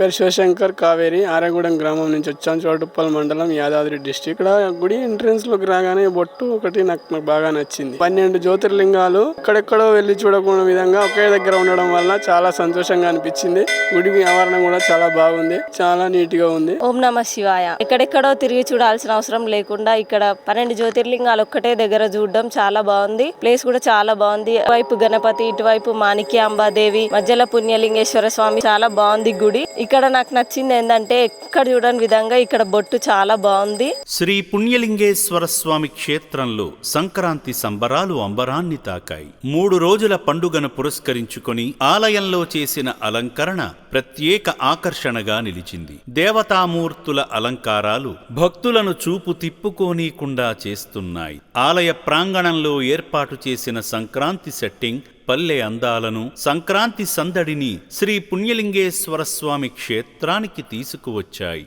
పేరు శివశంకర్ కావేరి ఆరగూడెం గ్రామం నుంచి వచ్చాను. చోటుప్పల్ మండలం, యాదాద్రి డిస్ట్రిక్ట్. ఇక్కడ గుడి ఎంట్రన్స్ లోకి రాగానే బొట్టు ఒకటి నాకు బాగా నచ్చింది. 12 జ్యోతిర్లింగాలు ఎక్కడెక్కడో వెళ్లి చూడకుండా విధంగా ఒకే దగ్గర ఉండడం వల్ల చాలా సంతోషంగా అనిపించింది. గుడి ఆవరణం కూడా చాలా బాగుంది, చాలా నీట్ గా ఉంది. ఓం నమ శివాయ. ఎక్కడెక్కడో తిరిగి చూడాల్సిన అవసరం లేకుండా ఇక్కడ 12 జ్యోతిర్లింగాలు ఒక్కటే దగ్గర చూడడం చాలా బాగుంది. ప్లేస్ కూడా చాలా బాగుంది. ఇటువైపు గణపతి, ఇటువైపు మాణిక్యాంబాదేవి, మధ్యలో పుణ్యలింగేశ్వర స్వామి. చాలా బాగుంది గుడి. ఇక్కడ నాకు నచ్చింది ఏంటంటే ఎక్కడ చూడని విధంగా ఇక్కడ బొట్టు చాలా బాగుంది. శ్రీ పుణ్యలింగేశ్వర స్వామి క్షేత్రంలో సంక్రాంతి సంబరాలు అంబరాన్ని తాకాయి. 3 రోజుల పండుగను పురస్కరించుకొని ఆలయంలో చేసిన అలంకరణ ప్రత్యేక ఆకర్షణగా నిలిచింది. దేవతామూర్తుల అలంకారాలు భక్తులను చూపు తిప్పుకోనీకుండా చేస్తున్నాయి. ఆలయ ప్రాంగణంలో ఏర్పాటు చేసిన సంక్రాంతి సెట్టింగ్ పల్లె అందాలను, సంక్రాంతి సందడిని శ్రీ పుణ్యలింగేశ్వర స్వామి క్షేత్రానికి తీసుకువచ్చాయి.